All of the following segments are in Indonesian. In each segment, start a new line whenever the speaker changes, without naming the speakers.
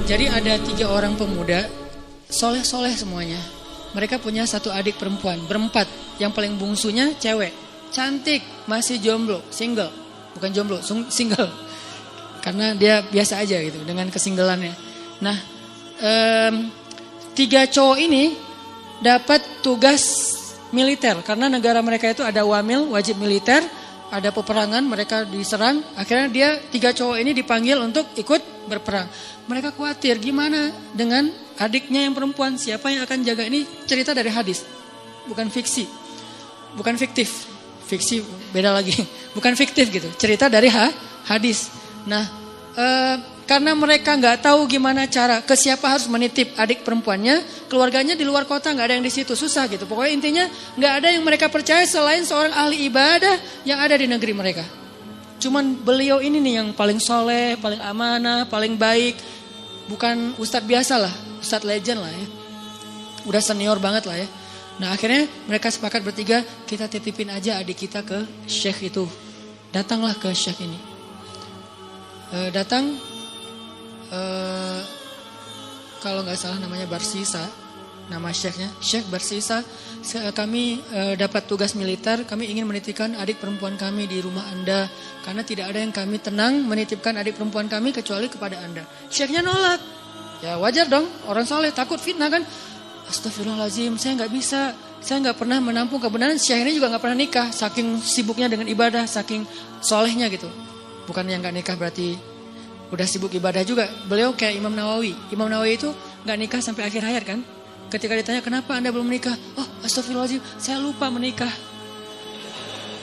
Jadi ada 3 orang pemuda, soleh-soleh semuanya. Mereka punya 1 adik perempuan, berempat. Yang paling bungsunya cewek, cantik, masih jomblo, single. Bukan jomblo, single. Karena dia biasa aja gitu dengan kesinggelannya. Nah, 3 cowok ini dapat tugas militer. Karena negara mereka itu ada wamil, wajib militer. Ada peperangan, mereka diserang. Akhirnya 3 cowok ini dipanggil untuk ikut berperang. Mereka khawatir gimana dengan adiknya yang perempuan. Siapa yang akan jaga, ini cerita dari hadis. Bukan fiksi. Bukan fiktif. Fiksi beda lagi. Bukan fiktif gitu. Cerita dari hadis. Nah, karena mereka gak tahu gimana cara, ke siapa harus menitip adik perempuannya. Keluarganya di luar kota, gak ada yang di situ, susah gitu. Pokoknya intinya gak ada yang mereka percaya selain seorang ahli ibadah yang ada di negeri mereka. Cuman beliau ini nih yang paling soleh, paling amanah, paling baik. Bukan ustadz biasa lah, ustadz legend lah ya. Udah senior banget lah ya. Nah akhirnya mereka sepakat bertiga, kita titipin aja adik kita ke syekh itu. Datanglah ke syekh ini. Kalau nggak salah namanya Barsisa, nama syekhnya, Syekh Barsisa. Kami dapat tugas militer, kami ingin menitipkan adik perempuan kami di rumah Anda, karena tidak ada yang kami tenang menitipkan adik perempuan kami kecuali kepada Anda. Syekhnya nolak. Ya wajar dong, orang soleh takut fitnah kan. Astagfirullahaladzim, saya nggak bisa, saya nggak pernah menampung kebenaran. Syekh ini juga nggak pernah nikah, saking sibuknya dengan ibadah, saking solehnya gitu. Bukan yang nggak nikah berarti udah sibuk ibadah juga. Beliau kayak Imam Nawawi. Imam Nawawi itu gak nikah sampai akhir hayat kan. Ketika ditanya kenapa Anda belum menikah, oh astagfirullahaladzim, saya lupa menikah.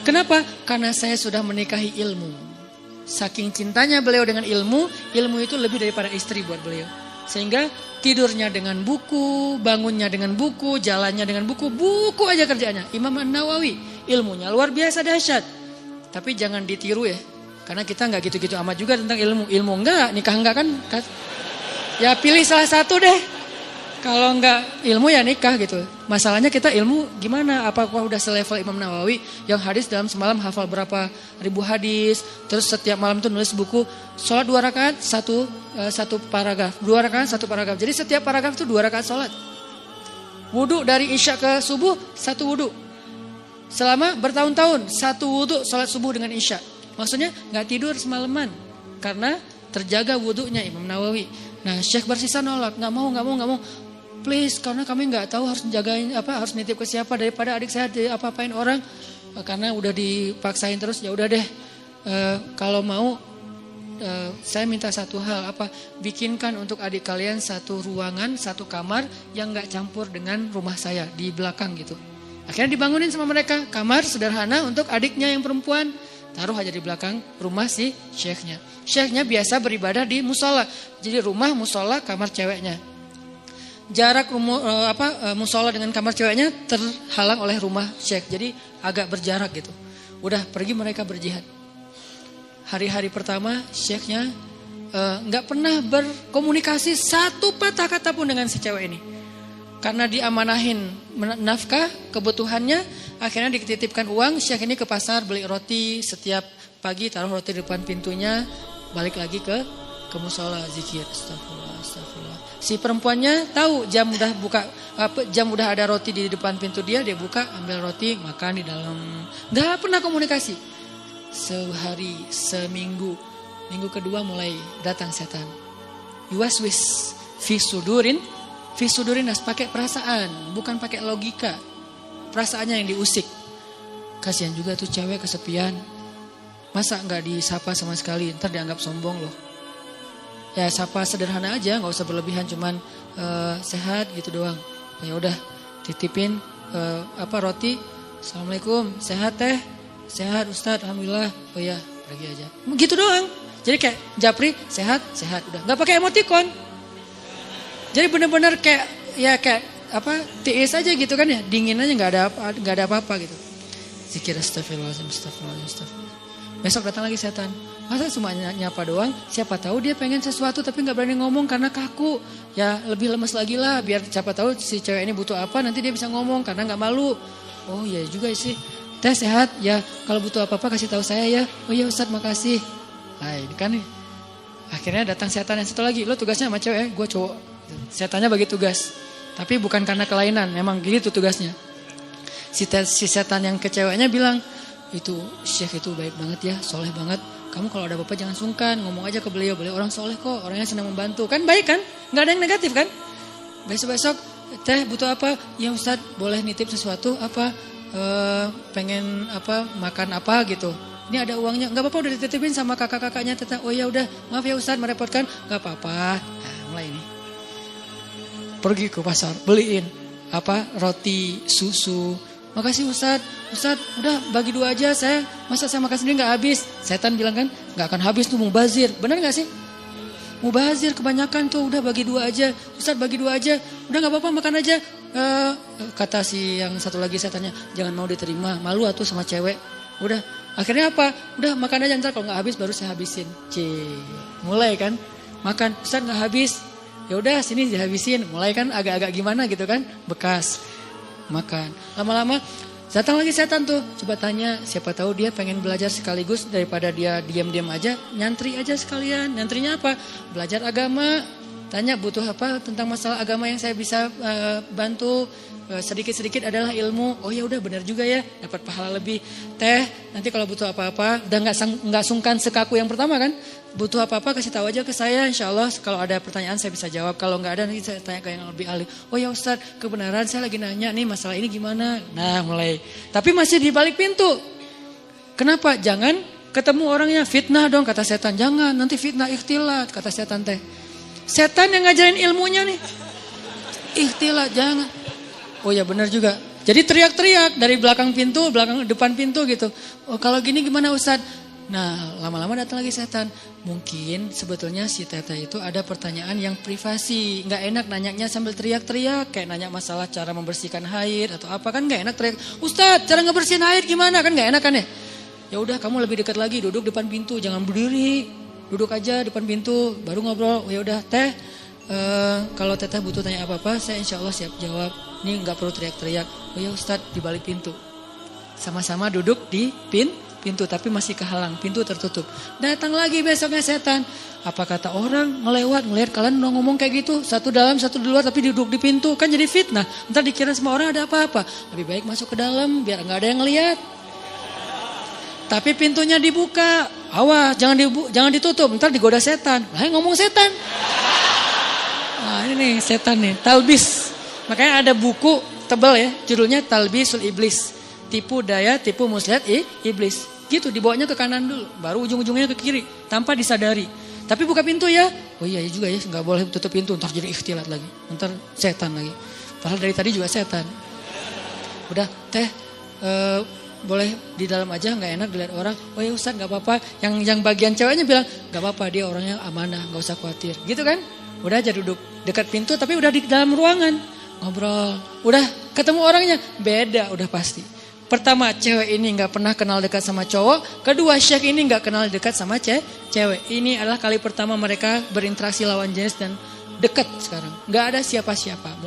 Kenapa? Karena saya sudah menikahi ilmu. Saking cintanya beliau dengan ilmu, ilmu itu lebih daripada istri buat beliau. Sehingga tidurnya dengan buku, bangunnya dengan buku, jalannya dengan buku, buku aja kerjaannya. Imam Nawawi, ilmunya luar biasa dahsyat. Tapi jangan ditiru ya. Karena kita nggak gitu-gitu amat juga tentang ilmu. Ilmu enggak, nikah enggak kan? Ya pilih salah satu deh. Kalau enggak ilmu ya nikah gitu. Masalahnya kita ilmu gimana? Apakah udah selevel Imam Nawawi yang hadis dalam semalam hafal berapa ribu hadis. Terus setiap malam tuh nulis buku. Sholat 2 rakaat, satu paragraf. 2 rakaat, 1 paragraf. Jadi setiap paragraf itu 2 rakaat sholat. Wudhu dari isya ke subuh, 1 wudhu. Selama bertahun-tahun, 1 wudhu sholat subuh dengan isya. Maksudnya gak tidur semalaman karena terjaga wudhunya Imam Nawawi. Nah Syekh Barsisa nolak, gak mau. Please, karena kami gak tahu harus jagain apa, harus nitip ke siapa daripada adik saya apa-apain orang. Karena udah dipaksain terus, ya udah deh. Kalau mau saya minta satu hal, apa? Bikinkan untuk adik kalian 1 ruangan, 1 kamar yang gak campur dengan rumah saya di belakang gitu. Akhirnya dibangunin sama mereka kamar sederhana untuk adiknya yang perempuan. Taruh aja di belakang rumah si syekhnya. Syekhnya biasa beribadah di musola. Jadi rumah, musola, kamar ceweknya. Jarak musola dengan kamar ceweknya terhalang oleh rumah syekh. Jadi agak berjarak gitu. Udah pergi mereka berjihad. Hari-hari pertama syekhnya gak pernah berkomunikasi 1 patah kata pun dengan si cewek ini. Karena diamanahin nafkah, kebutuhannya, akhirnya dititipkan uang. Syekh ini ke pasar beli roti setiap pagi, taruh roti di depan pintunya, balik lagi ke musola zikir. Astagfirullah. Si perempuannya tahu jam udah ada roti di depan pintu dia buka, ambil roti, makan di dalam. Gak pernah komunikasi. Sehari, seminggu, minggu kedua mulai datang setan. Yuwaswis fi sudurin nas, pakai perasaan, bukan pakai logika. Perasaannya yang diusik. Kasihan juga tuh cewek kesepian. Masa gak disapa sama sekali, ntar dianggap sombong loh. Ya sapa sederhana aja, gak usah berlebihan, cuman sehat gitu doang. Ya udah titipin roti. Assalamualaikum, sehat teh? Sehat Ustadz, alhamdulillah. Oh ya, pergi aja. Gitu doang. Jadi kayak japri, sehat, udah. Gak pakai emoticon. Jadi benar-benar kayak tiis aja gitu kan ya, dingin aja, nggak ada apa-apa gitu. Zikir astagfirullahaladzim. Besok datang lagi setan. Masa cuma nyapa doang? Siapa tahu dia pengen sesuatu tapi nggak berani ngomong karena kaku. Ya lebih lemes lagi lah, biar siapa tahu si cewek ini butuh apa nanti dia bisa ngomong karena nggak malu. Oh iya juga sih. Teh sehat ya, kalau butuh apa-apa kasih tahu saya ya. Oh iya Ustadz makasih. Nah ini kan nih. Akhirnya datang setan yang satu lagi, lo tugasnya sama cewek, gue cowok. Setannya bagi tugas, tapi bukan karena kelainan, memang gitu tugasnya. Si setan yang ke ceweknya bilang, itu Syekh itu baik banget ya, soleh banget. Kamu kalau ada apa-apa jangan sungkan, ngomong aja ke beliau orang soleh kok, orangnya senang membantu. Kan baik kan, gak ada yang negatif kan. Besok-besok, teh butuh apa? Ya Ustadz boleh nitip sesuatu apa? Pengen apa, makan apa gitu. Ini ada uangnya, nggak apa-apa udah dititipin sama kakak-kakaknya teteh. Oh ya udah, maaf ya Ustadz merepotkan, nggak apa-apa. Nah, mulai ini. Pergi ke pasar, beliin apa roti, susu. Makasih Ustadz udah bagi 2 aja masa saya makan sendiri nggak habis. Setan bilang kan, nggak akan habis tuh mubazir, benar nggak sih? Mubazir kebanyakan tuh, udah bagi 2 aja. Ustadz bagi 2 aja, udah nggak apa-apa makan aja. Kata si yang satu lagi setannya, jangan mau diterima, malu atuh sama cewek. Udah, akhirnya apa? Udah makan aja, ntar kalau nggak habis baru saya habisin. Mulai kan, makan, Ustadz nggak habis. Ya udah sini dihabisin. Mulai kan agak-agak gimana gitu kan, bekas makan. Lama-lama datang lagi setan tuh, coba tanya, siapa tahu dia pengen belajar sekaligus daripada dia diam-diam aja, nyantri aja sekalian. Nyantrinya apa? Belajar agama. Tanya butuh apa tentang masalah agama yang saya bisa bantu. Sedikit-sedikit adalah ilmu. Oh ya udah benar juga ya, dapat pahala lebih. Teh nanti kalau butuh apa-apa, udah nggak sungkan sekaku yang pertama kan. Butuh apa-apa kasih tahu aja ke saya, insya Allah kalau ada pertanyaan saya bisa jawab. Kalau nggak ada nanti saya tanya ke yang lebih ahli. Oh ya Ustadz, kebenaran saya lagi nanya nih masalah ini gimana. Nah mulai, tapi masih di balik pintu. Kenapa? Jangan ketemu orangnya, fitnah dong kata setan. Jangan, nanti fitnah ikhtilat kata setan teh. Setan yang ngajarin ilmunya nih, ikhtilat jangan. Oh ya benar juga. Jadi teriak-teriak dari belakang pintu, depan pintu gitu. Oh kalau gini gimana Ustadz? Nah lama-lama datang lagi setan. Mungkin sebetulnya si teteh itu ada pertanyaan yang privasi. Gak enak nanyanya sambil teriak-teriak. Kayak nanya masalah cara membersihkan haid atau apa kan gak enak teriak. Ustadz cara ngebersihin haid gimana kan gak enak kan ya. Ya udah kamu lebih dekat lagi, duduk depan pintu, jangan berdiri. Duduk aja depan pintu, baru ngobrol. Oh ya udah teh, kalau teteh butuh tanya apa-apa, saya insya Allah siap jawab. Ini nggak perlu teriak-teriak. Oh ya Ustadz di balik pintu. Sama-sama duduk di pintu, tapi masih kehalang, pintu tertutup. Datang lagi besoknya setan. Apa kata orang ngelihat kalian udah ngomong kayak gitu, satu dalam satu di luar, tapi duduk di pintu kan jadi fitnah. Ntar dikira semua orang ada apa-apa. Lebih baik masuk ke dalam biar nggak ada yang ngelihat. Tapi pintunya dibuka, awas jangan ditutup, ntar digoda setan. Lah ngomong setan. Nah ini nih setan nih, talbis. Makanya ada buku tebal ya, judulnya Talbisul Iblis. Tipu daya, tipu muslihat iblis. Gitu dibawanya ke kanan dulu, baru ujung-ujungnya ke kiri, tanpa disadari. Tapi buka pintu ya. Oh iya juga ya, nggak boleh tutup pintu, ntar jadi ikhtilat lagi. Ntar setan lagi. Padahal dari tadi juga setan. Udah teh. Boleh di dalam aja nggak enak dilihat orang. Oh ya Ustadz nggak apa-apa. Yang bagian ceweknya bilang nggak apa-apa dia orangnya amanah nggak usah khawatir. Gitu kan? Udah aja duduk dekat pintu tapi udah di dalam ruangan ngobrol. Udah ketemu orangnya beda udah pasti. Pertama cewek ini nggak pernah kenal dekat sama cowok. Kedua Syekh ini nggak kenal dekat sama cewek. Ini adalah kali pertama mereka berinteraksi lawan jenis dan dekat sekarang. Nggak ada siapa-siapa.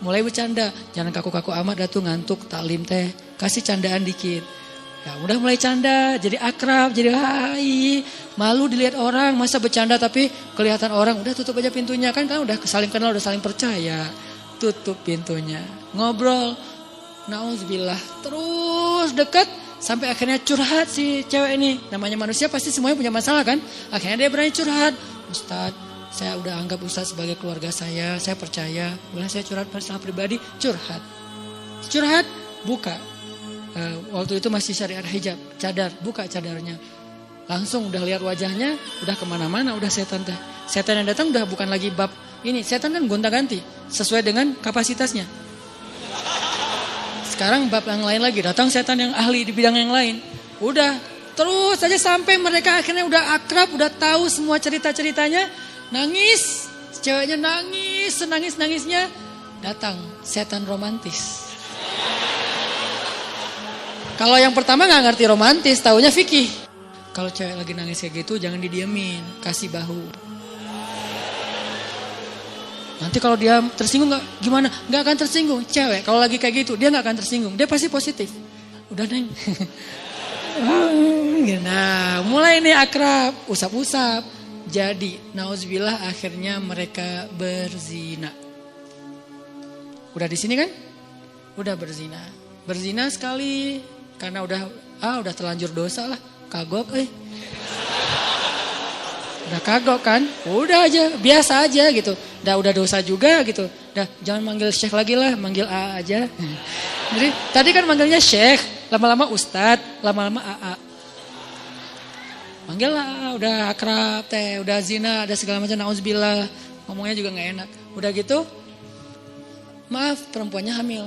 Mulai bercanda. Jangan kaku-kaku amat dah tuh ngantuk taklim teh. Kasih candaan dikit. Ya udah mulai canda, jadi akrab, jadi hai. Malu dilihat orang, masa bercanda tapi kelihatan orang. Udah tutup aja pintunya kan udah saling kenal, udah saling percaya. Tutup pintunya. Ngobrol. Nauzubillah. Terus dekat sampai akhirnya curhat si cewek ini. Namanya manusia pasti semuanya punya masalah kan? Akhirnya dia berani curhat. Ustadz, saya udah anggap Ustadz sebagai keluarga saya percaya. Boleh saya curhat masalah pribadi? Curhat, buka. Waktu itu masih syariat hijab, cadar, buka cadarnya. Langsung udah lihat wajahnya, udah kemana-mana, udah setan teh. Setan yang datang udah bukan lagi bab ini, setan kan gonta-ganti sesuai dengan kapasitasnya. Sekarang bab yang lain lagi, datang setan yang ahli di bidang yang lain. Udah terus aja sampai mereka akhirnya udah akrab, udah tahu semua cerita-ceritanya. Nangis, ceweknya nangis, senangis-nangisnya. Datang setan romantis. Kalau yang pertama gak ngerti romantis, taunya fikih. Kalau cewek lagi nangis kayak gitu jangan didiamin, kasih bahu. Nanti kalau dia tersinggung gimana? Gak akan tersinggung. Cewek kalau lagi kayak gitu dia gak akan tersinggung, dia pasti positif. Udah neng. Nah mulai nih akrab, usap-usap. Jadi, nauzubillah akhirnya mereka berzina. Udah di sini kan? Udah berzina. Berzina sekali karena udah terlanjur dosa lah. Kagok Udah kagok kan? Udah aja, biasa aja gitu. Udah dosa juga gitu. Jangan manggil Syekh lagi lah, manggil A aja. Jadi tadi kan manggilnya Syekh, lama-lama Ustadz, lama-lama AA. Manggil lah, udah akrab teh, udah zina, ada segala macam, nauzubillah. Ngomongnya juga gak enak. Udah gitu, maaf perempuannya hamil.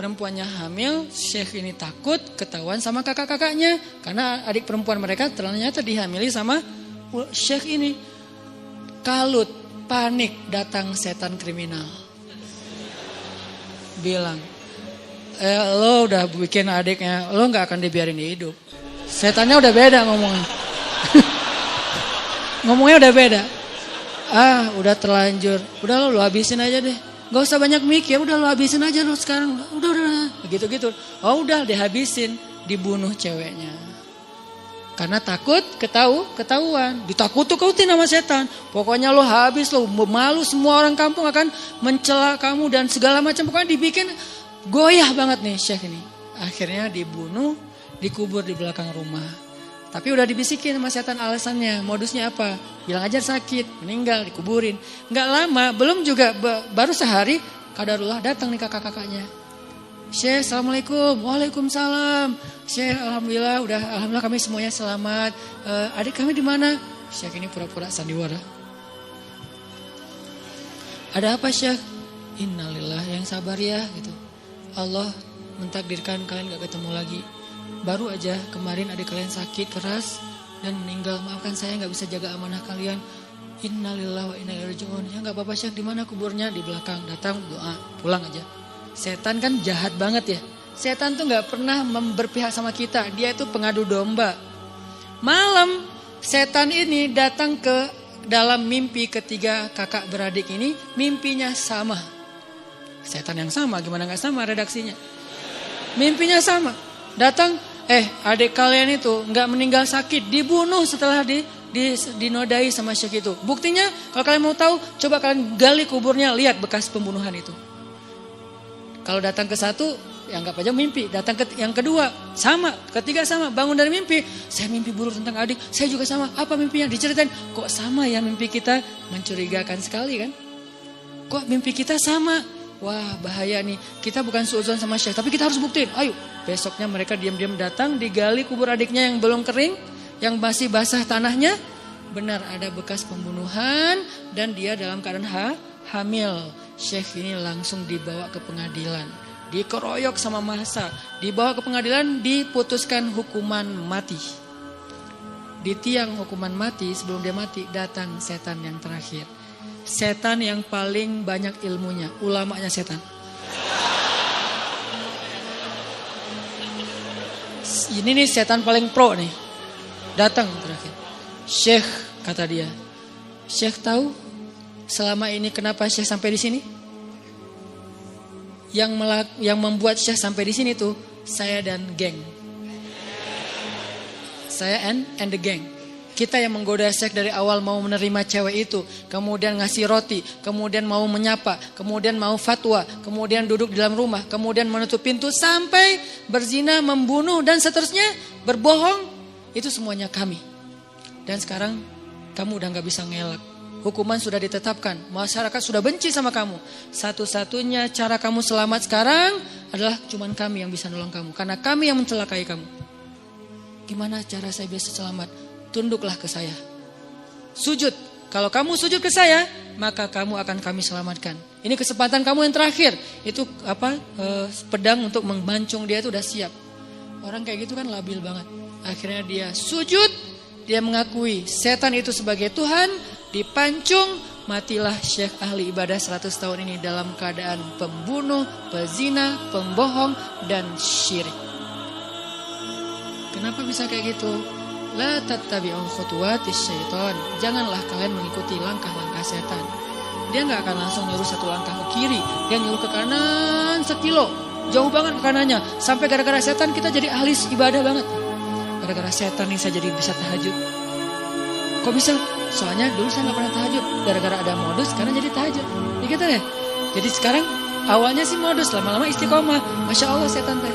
Perempuannya hamil, Syekh ini takut ketahuan sama kakak-kakaknya. Karena adik perempuan mereka ternyata dihamili sama Syekh ini. Kalut, panik, datang setan kriminal. Bilang, lo udah bikin adiknya, lo gak akan dibiarin hidup. Setannya udah beda ngomongnya. Ngomongnya udah beda. Udah terlanjur. Udah lo habisin aja deh. Gak usah banyak mikir, udah lo habisin aja lo sekarang. Udah. Gitu-gitu. Udah dihabisin. Dibunuh ceweknya. Karena takut ketahuan. Ditakut-takutin sama setan. Pokoknya lo habis, lo malu, semua orang kampung akan mencela kamu dan segala macam. Pokoknya dibikin goyah banget nih Syekh ini. Akhirnya dibunuh. Dikubur di belakang rumah. Tapi udah dibisikin sama setan alasannya. Modusnya apa? Bilang aja sakit, meninggal, dikuburin. Gak lama, belum juga, baru sehari qadarullah datang nih kakak-kakaknya. Syekh, assalamualaikum. Waalaikumsalam. Syekh, alhamdulillah kami semuanya selamat. Adik kami di mana? Syekh ini pura-pura sandiwara. Ada apa Syekh? Innalillah, yang sabar ya gitu. Allah mentakdirkan kalian gak ketemu lagi. Baru aja kemarin adik kalian sakit keras dan meninggal. Maafkan saya gak bisa jaga amanah kalian. Innalillahi wa inna ilaihi raji'un. Ya gak apa-apa Syekh, di mana kuburnya? Di belakang. Datang doa, pulang aja. Setan kan jahat banget ya. Setan tuh gak pernah berpihak sama kita. Dia itu pengadu domba. Malam setan ini datang ke dalam mimpi ketiga kakak beradik ini. Mimpinya sama. Setan yang sama, gimana gak sama redaksinya. Mimpinya sama. Datang, adik kalian itu nggak meninggal sakit, dibunuh setelah dinodai sama Syekh itu. Buktinya kalau kalian mau tahu, coba kalian gali kuburnya, lihat bekas pembunuhan itu. Kalau datang ke satu, ya anggap aja mimpi. Datang ke yang kedua, sama. Ketiga sama, bangun dari mimpi. Saya mimpi buruk tentang adik, saya juga sama. Apa mimpinya? Diceritain, kok sama ya mimpi kita? Mencurigakan sekali kan? Kok mimpi kita sama? Wah bahaya nih, kita bukan suudzon sama Syekh, tapi kita harus buktiin. Ayo, besoknya mereka diam-diam datang, digali kubur adiknya yang belum kering, yang masih basah tanahnya. Benar ada bekas pembunuhan dan dia dalam keadaan hamil. Syekh ini langsung dibawa ke pengadilan, dikeroyok sama massa, dibawa ke pengadilan, diputuskan hukuman mati. Di tiang hukuman mati, sebelum dia mati, datang setan yang terakhir. Setan yang paling banyak ilmunya, ulamanya setan. Ini nih setan paling pro nih. Datang terakhir. Syekh, kata dia. Syekh tahu selama ini kenapa Syekh sampai di sini? Yang membuat Syekh sampai di sini tuh saya dan geng. Saya and the gang. Kita yang menggoda Syekh dari awal mau menerima cewek itu. Kemudian ngasih roti. Kemudian mau menyapa. Kemudian mau fatwa. Kemudian duduk di dalam rumah. Kemudian menutup pintu. Sampai berzina, membunuh dan seterusnya. Berbohong. Itu semuanya kami. Dan sekarang kamu udah gak bisa ngelak. Hukuman sudah ditetapkan. Masyarakat sudah benci sama kamu. Satu-satunya cara kamu selamat sekarang adalah cuman kami yang bisa nolong kamu. Karena kami yang mencelakai kamu. Gimana cara saya bisa selamat? Tunduklah ke saya. Sujud. Kalau kamu sujud ke saya, maka kamu akan kami selamatkan. Ini kesempatan kamu yang terakhir. Itu pedang untuk membancung dia itu udah siap. Orang kayak gitu kan labil banget. Akhirnya dia sujud. Dia mengakui setan itu sebagai Tuhan. Dipancung. Matilah Syekh ahli ibadah 100 tahun ini dalam keadaan pembunuh, pezina, pembohong, dan syirik. Kenapa bisa kayak gitu? La tattabi'u khutuwatis syaitan. Janganlah kalian mengikuti langkah-langkah setan. Dia gak akan langsung nyuruh satu langkah ke kiri. Dia nyuruh ke kanan 1 kilo. Jauh banget ke kanannya. Sampai gara-gara setan kita jadi ahli ibadah banget. Gara-gara setan nih saya jadi bisa tahajud. Kok bisa? Soalnya dulu saya nggak pernah tahajud. Gara-gara ada modus, sekarang jadi tahajud. Ya gitu deh. Jadi sekarang awalnya sih modus, lama-lama istiqomah. Masya Allah setan teh.